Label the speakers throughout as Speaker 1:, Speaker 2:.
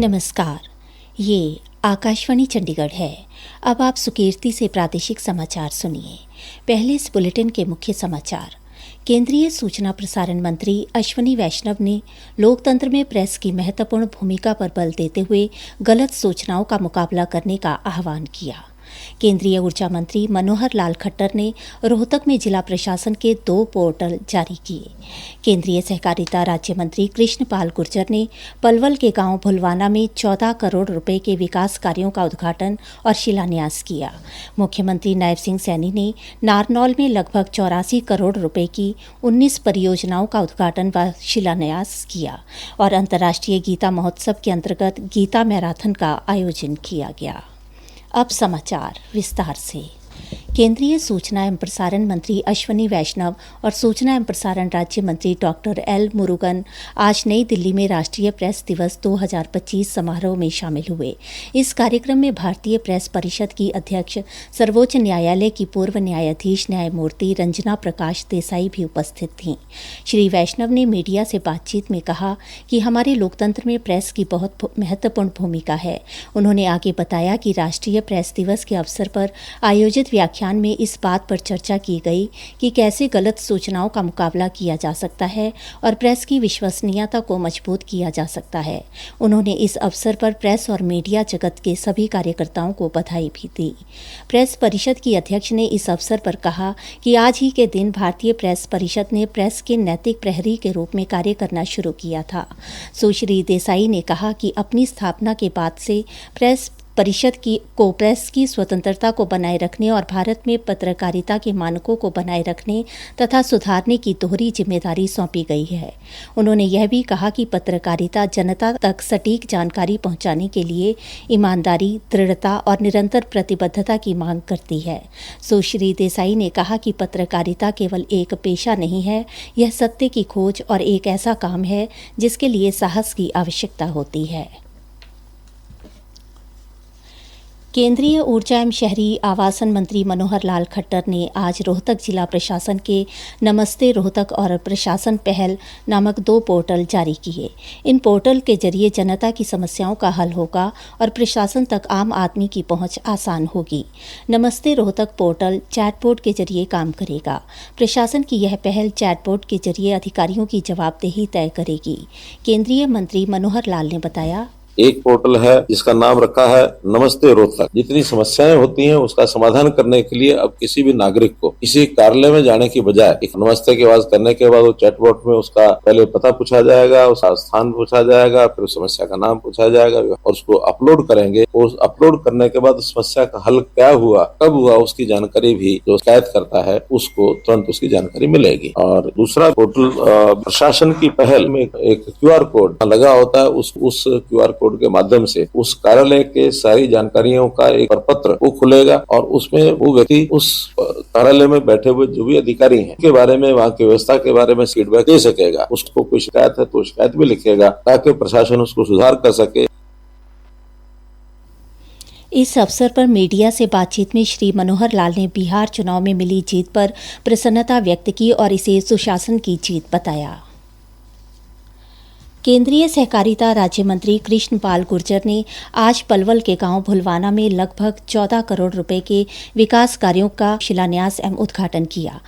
Speaker 1: नमस्कार, ये आकाशवाणी चंडीगढ़ है। अब आप सुकीर्ति से प्रादेशिक समाचार सुनिए। पहले इस बुलेटिन के मुख्य समाचार। केंद्रीय सूचना प्रसारण मंत्री अश्विनी वैष्णव ने लोकतंत्र में प्रेस की महत्वपूर्ण भूमिका पर बल देते हुए गलत सूचनाओं का मुकाबला करने का आह्वान किया। केंद्रीय ऊर्जा मंत्री मनोहर लाल खट्टर ने रोहतक में जिला प्रशासन के 2 पोर्टल जारी किए। केंद्रीय सहकारिता राज्य मंत्री कृष्ण पाल गुर्जर ने पलवल के गांव भुलवाना में 14 करोड़ रुपए के विकास कार्यों का उद्घाटन और शिलान्यास किया। मुख्यमंत्री नायब सिंह सैनी ने नारनौल में लगभग 84 करोड़ रुपए की 19 परियोजनाओं का उद्घाटन व शिलान्यास किया और अंतर्राष्ट्रीय गीता महोत्सव के अंतर्गत गीता मैराथन का आयोजन किया गया। अब समाचार विस्तार से। केंद्रीय सूचना एवं प्रसारण मंत्री अश्विनी वैष्णव और सूचना एवं प्रसारण राज्य मंत्री डॉक्टर एल मुरुगन आज नई दिल्ली में राष्ट्रीय प्रेस दिवस 2025 समारोह में शामिल हुए। इस कार्यक्रम में भारतीय प्रेस परिषद की अध्यक्ष, सर्वोच्च न्यायालय की पूर्व न्यायाधीश न्यायमूर्ति रंजना प्रकाश देसाई भी उपस्थित थीं। श्री वैष्णव ने मीडिया से बातचीत में कहा कि हमारे लोकतंत्र में प्रेस की बहुत महत्वपूर्ण भूमिका है। उन्होंने आगे बताया कि राष्ट्रीय प्रेस दिवस के अवसर पर आयोजित व्याख्यान में इस बात पर चर्चा की गई कि कैसे गलत सूचनाओं का मुकाबला किया जा सकता है और प्रेस की विश्वसनीयता को मजबूत किया जा सकता है। उन्होंने इस अवसर पर प्रेस और मीडिया जगत के सभी कार्यकर्ताओं को बधाई भी दी। प्रेस परिषद की अध्यक्ष ने इस अवसर पर कहा कि आज ही के दिन भारतीय प्रेस परिषद ने प्रेस के नैतिक प्रहरी के रूप में कार्य करना शुरू किया था। सुश्री देसाई ने कहा कि अपनी स्थापना के बाद से प्रेस परिषद को प्रेस की स्वतंत्रता को बनाए रखने और भारत में पत्रकारिता के मानकों को बनाए रखने तथा सुधारने की दोहरी जिम्मेदारी सौंपी गई है। उन्होंने यह भी कहा कि पत्रकारिता जनता तक सटीक जानकारी पहुंचाने के लिए ईमानदारी, दृढ़ता और निरंतर प्रतिबद्धता की मांग करती है। सुश्री देसाई ने कहा कि पत्रकारिता केवल एक पेशा नहीं है, यह सत्य की खोज और एक ऐसा काम है जिसके लिए साहस की आवश्यकता होती है। केंद्रीय ऊर्जा एवं शहरी आवासन मंत्री मनोहर लाल खट्टर ने आज रोहतक जिला प्रशासन के नमस्ते रोहतक और प्रशासन पहल नामक 2 पोर्टल जारी किए। इन पोर्टल के जरिए जनता की समस्याओं का हल होगा और प्रशासन तक आम आदमी की पहुंच आसान होगी। नमस्ते रोहतक पोर्टल चैटबोट के जरिए काम करेगा। प्रशासन की यह पहल चैटबोट के जरिए अधिकारियों की जवाबदेही तय करेगी। केंद्रीय मंत्री मनोहर लाल ने बताया,
Speaker 2: एक पोर्टल है जिसका नाम रखा है नमस्ते रोहतक। जितनी समस्याएं होती हैं उसका समाधान करने के लिए अब किसी भी नागरिक को किसी कार्यालय में जाने की बजाय एक नमस्ते की आवाज करने के बाद वो चैटबॉट में उसका पहले पता पूछा जाएगा, उसका स्थान पूछा जाएगा, फिर उस समस्या का नाम पूछा जाएगा और उसको अपलोड करेंगे। उस अपलोड करने के बाद समस्या का हल क्या हुआ, कब हुआ, उसकी जानकारी भी जो शिकायत करता है उसको तुरंत उसकी जानकारी मिलेगी। और दूसरा पोर्टल प्रशासन की पहल में एक QR कोड लगा होता है। उस QR कोड के माध्यम से उस कार्यालय के सारी जानकारियों का एक प्रपत्र वो खुलेगा और उसमें वो व्यक्ति उस कार्यालय में बैठे हुए जो भी अधिकारी हैं के बारे में, वहाँ की व्यवस्था के बारे में फीडबैक दे सकेगा। उसको कोई शिकायत है तो शिकायत भी लिखेगा ताकि प्रशासन उसको सुधार कर सके।
Speaker 1: इस अवसर पर मीडिया से बातचीत में श्री मनोहर लाल ने बिहार चुनाव में मिली जीत पर प्रसन्नता व्यक्त की और इसे सुशासन की जीत बताया। केंद्रीय सहकारिता राज्य मंत्री कृष्ण पाल गुर्जर ने आज पलवल के गांव भुलवाना में लगभग 14 करोड़ रुपए के विकास कार्यों का शिलान्यास एवं उद्घाटन किया।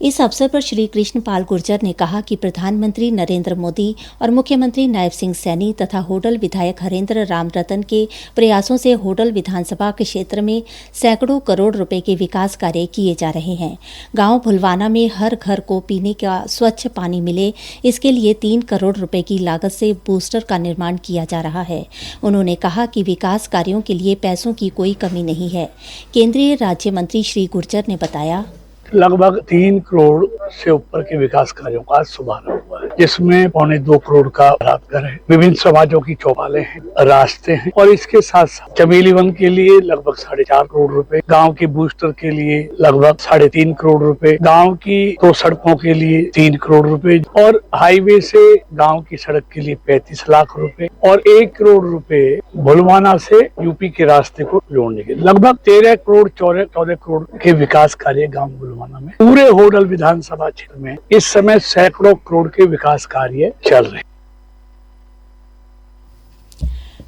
Speaker 1: इस अवसर पर श्री कृष्ण पाल गुर्जर ने कहा कि प्रधानमंत्री नरेंद्र मोदी और मुख्यमंत्री नायब सिंह सैनी तथा होडल विधायक हरेंद्र राम रतन के प्रयासों से होडल विधानसभा के क्षेत्र में सैकड़ों करोड़ रुपए के विकास कार्य किए जा रहे हैं। गांव भुलवाना में हर घर को पीने का स्वच्छ पानी मिले, इसके लिए 3 करोड़ रुपए की लागत से बूस्टर का निर्माण किया जा रहा है। उन्होंने कहा कि विकास कार्यों के लिए पैसों की कोई कमी नहीं है। केंद्रीय राज्य मंत्री श्री गुर्जर ने बताया,
Speaker 3: लगभग 3 करोड़ से ऊपर के विकास कार्यों का शुभारंभ हुआ है, जिसमें 2.25 करोड़ का घर है, विभिन्न समाजों की चौपालें हैं, रास्ते हैं और इसके साथ साथ चमेली वन के लिए लगभग 4.5 करोड़ रुपए, गांव के बूस्टर के लिए लगभग 3.5 करोड़ रुपए, गांव की 2 सड़कों के लिए 3 करोड़ रुपए और हाईवे से गांव की सड़क के लिए 35 लाख रुपए और 1 करोड़ रुपए भुलवाना से यूपी के रास्ते को जोड़ने के लगभग 13 करोड़ 14 करोड़ के विकास कार्य गाँव में पूरे होडल विधानसभा क्षेत्र में इस समय सैकड़ों करोड़ के विकास कार्य चल रहे हैं।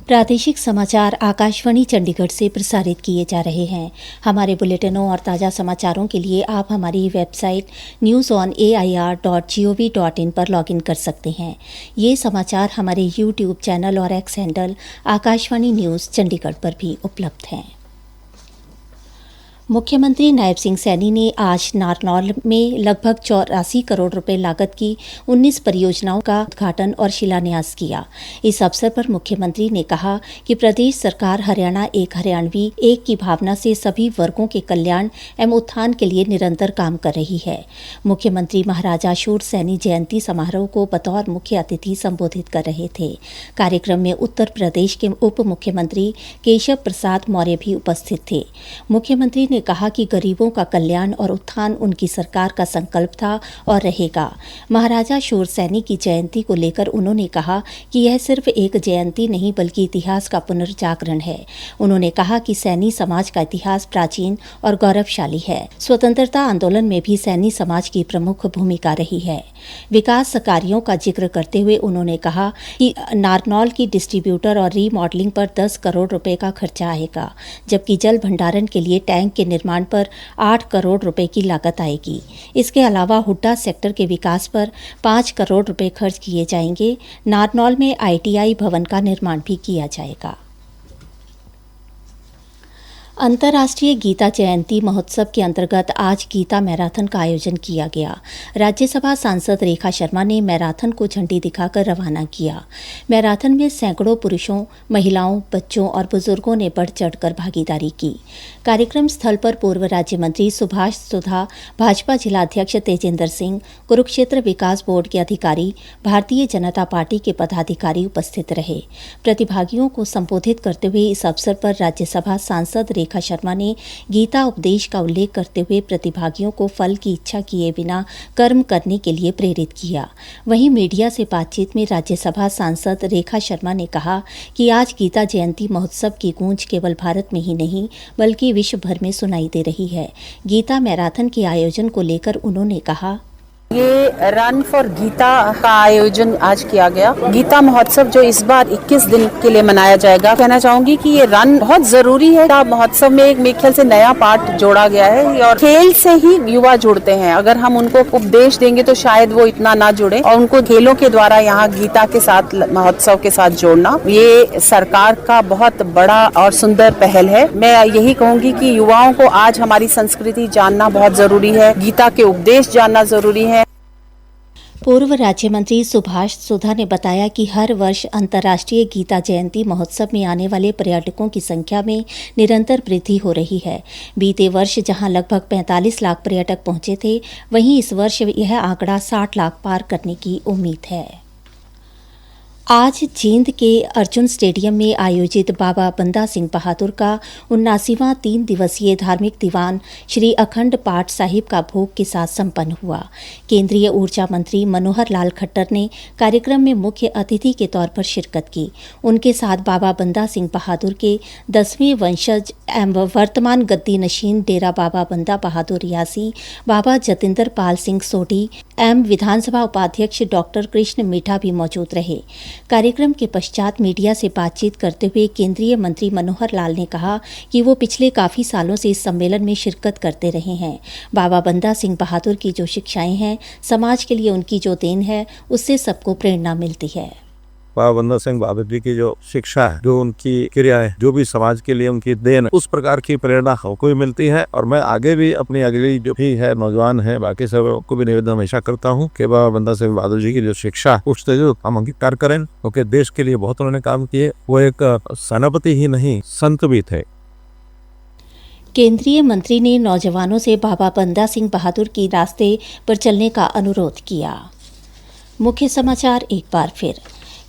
Speaker 1: प्रादेशिक समाचार आकाशवाणी चंडीगढ़ से प्रसारित किए जा रहे हैं। हमारे बुलेटिनों और ताज़ा समाचारों के लिए आप हमारी वेबसाइट newsonair.gov.in पर लॉगिन कर सकते हैं। ये समाचार हमारे यूट्यूब चैनल और x handle Akashvani news Chandigarh पर भी उपलब्ध हैं। मुख्यमंत्री नायब सिंह सैनी ने आज नारनौल में लगभग 84 करोड़ रुपए लागत की 19 परियोजनाओं का उद्घाटन और शिलान्यास किया। इस अवसर पर मुख्यमंत्री ने कहा कि प्रदेश सरकार हरियाणा एक हरियाणवी एक की भावना से सभी वर्गों के कल्याण एवं उत्थान के लिए निरंतर काम कर रही है। मुख्यमंत्री महाराजा शूरसैनी जयंती समारोह को बतौर मुख्य अतिथि संबोधित कर रहे थे। कार्यक्रम में उत्तर प्रदेश के उप मुख्यमंत्री केशव प्रसाद मौर्य भी उपस्थित थे। मुख्यमंत्री ने कहा कि गरीबों का कल्याण और उत्थान उनकी सरकार का संकल्प था और रहेगा। महाराजा शूरसैनी की जयंती को लेकर उन्होंने कहा कि यह सिर्फ एक जयंती नहीं बल्कि इतिहास का पुनर्जागरण है। उन्होंने कहा कि सैनी समाज का इतिहास प्राचीन और गौरवशाली है। स्वतंत्रता आंदोलन में भी सैनी समाज की प्रमुख भूमिका रही है। विकास कार्यों का जिक्र करते हुए उन्होंने कहा कि नारनौल की डिस्ट्रीब्यूटर और रीमॉडलिंग पर 10 करोड़ रुपए का खर्चा आएगा, जबकि जल भंडारण के लिए टैंक के निर्माण पर 8 करोड़ रुपए की लागत आएगी। इसके अलावा हुड्डा सेक्टर के विकास पर 5 करोड़ रुपए खर्च किए जाएंगे। नारनौल में ITI भवन का निर्माण भी किया जाएगा। अंतर्राष्ट्रीय गीता जयंती महोत्सव के अंतर्गत आज गीता मैराथन का आयोजन किया गया। राज्यसभा सांसद रेखा शर्मा ने मैराथन को झंडी दिखाकर रवाना किया। मैराथन में सैकड़ों पुरुषों, महिलाओं, बच्चों और बुजुर्गों ने बढ़ चढ़कर भागीदारी की। कार्यक्रम स्थल पर पूर्व राज्य मंत्री सुभाष सुधा, भाजपा जिलाध्यक्ष तेजेंद्र सिंह, कुरुक्षेत्र विकास बोर्ड के अधिकारी, भारतीय जनता पार्टी के पदाधिकारी उपस्थित रहे। प्रतिभागियों को संबोधित करते हुए इस अवसर पर राज्यसभा सांसद रेखा शर्मा ने गीता उपदेश का उल्लेख करते हुए प्रतिभागियों को फल की इच्छा किए बिना कर्म करने के लिए प्रेरित किया। वहीं मीडिया से बातचीत में राज्यसभा सांसद रेखा शर्मा ने कहा कि आज गीता जयंती महोत्सव की गूंज केवल भारत में ही नहीं बल्कि विश्व भर में सुनाई दे रही है। गीता मैराथन के आयोजन को लेकर उन्होंने कहा,
Speaker 4: ये रन फॉर गीता का आयोजन आज किया गया। गीता महोत्सव जो इस बार 21 दिन के लिए मनाया जाएगा, कहना चाहूंगी कि ये रन बहुत जरूरी है। महोत्सव में एक मेरे ख्याल से नया पार्ट जोड़ा गया है और खेल से ही युवा जुड़ते हैं। अगर हम उनको उपदेश देंगे तो शायद वो इतना ना जुड़े, और उनको खेलों के द्वारा यहाँ गीता के साथ, महोत्सव के साथ जोड़ना, ये सरकार का बहुत बड़ा और सुंदर पहल है। मैं यही कहूंगी कि युवाओं को आज हमारी संस्कृति जानना बहुत जरूरी है, गीता के उपदेश जानना जरूरी है।
Speaker 1: पूर्व राज्य मंत्री सुभाष सुधा ने बताया कि हर वर्ष अंतर्राष्ट्रीय गीता जयंती महोत्सव में आने वाले पर्यटकों की संख्या में निरंतर वृद्धि हो रही है। बीते वर्ष जहां लगभग 45 लाख पर्यटक पहुंचे थे, वहीं इस वर्ष यह आंकड़ा 60 लाख पार करने की उम्मीद है। आज जींद के अर्जुन स्टेडियम में आयोजित बाबा बंदा सिंह बहादुर का 79वां 3 दिवसीय धार्मिक दीवान श्री अखंड पाठ साहिब का भोग के साथ संपन्न हुआ। केंद्रीय ऊर्जा मंत्री मनोहर लाल खट्टर ने कार्यक्रम में मुख्य अतिथि के तौर पर शिरकत की। उनके साथ बाबा बंदा सिंह बहादुर के 10वें वंशज एवं वर्तमान गद्दी नशीन डेरा बाबा बंदा बहादुर रियासी, बाबा जतिंदर पाल सिंह सोढ़ी एवं विधानसभा उपाध्यक्ष डॉक्टर कृष्ण मीठा भी मौजूद रहे। कार्यक्रम के पश्चात मीडिया से बातचीत करते हुए केंद्रीय मंत्री मनोहर लाल ने कहा कि वो पिछले काफ़ी सालों से इस सम्मेलन में शिरकत करते रहे हैं। बाबा बंदा सिंह बहादुर की जो शिक्षाएं हैं, समाज के लिए उनकी जो देन है, उससे सबको प्रेरणा मिलती है।
Speaker 5: बाबा बंदा सिंह बहादुर जी की जो शिक्षा है, जो उनकी क्रियाएं, जो भी समाज के लिए उनकी देन, उस प्रकार की प्रेरणा हमको भी मिलती है। और मैं आगे भी अपनी अगली जो भी है नौजवान है, बाकी सब को भी निवेदन हमेशा करता हूँ कि बाबा बंदा सिंह बहादुर जी की जो शिक्षा, उससे जो हम अंगीकार करें, क्योंकि देश के लिए बहुत उन्होंने काम किए। वो एक सेनापति ही नहीं, संत भी थे।
Speaker 1: केंद्रीय मंत्री ने नौजवानों से बाबा बंदा सिंह बहादुर की रास्ते पर चलने का अनुरोध किया। मुख्य समाचार एक बार फिर।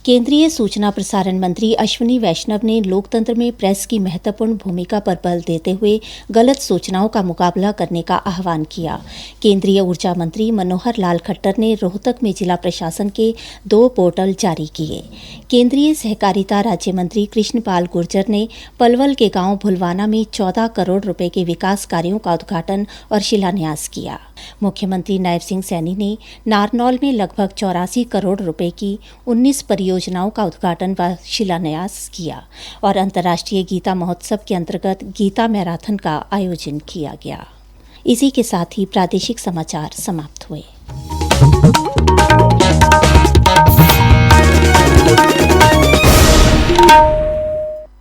Speaker 1: केंद्रीय सूचना प्रसारण मंत्री अश्विनी वैष्णव ने लोकतंत्र में प्रेस की महत्वपूर्ण भूमिका पर बल देते हुए गलत सूचनाओं का मुकाबला करने का आह्वान किया। केंद्रीय ऊर्जा मंत्री मनोहर लाल खट्टर ने रोहतक में जिला प्रशासन के 2 पोर्टल जारी किए। केंद्रीय सहकारिता राज्य मंत्री कृष्णपाल गुर्जर ने पलवल के गांव भुलवाना में 14 करोड़ रुपए के विकास कार्यों का उद्घाटन और शिलान्यास किया। मुख्यमंत्री नायब सिंह सैनी ने नारनौल में लगभग 84 करोड़ रुपए की 19 परियोजनाओं का उद्घाटन व शिलान्यास किया और अंतर्राष्ट्रीय गीता महोत्सव के अंतर्गत गीता मैराथन का आयोजन किया गया। इसी के साथ ही प्रादेशिक समाचार समाप्त हुए।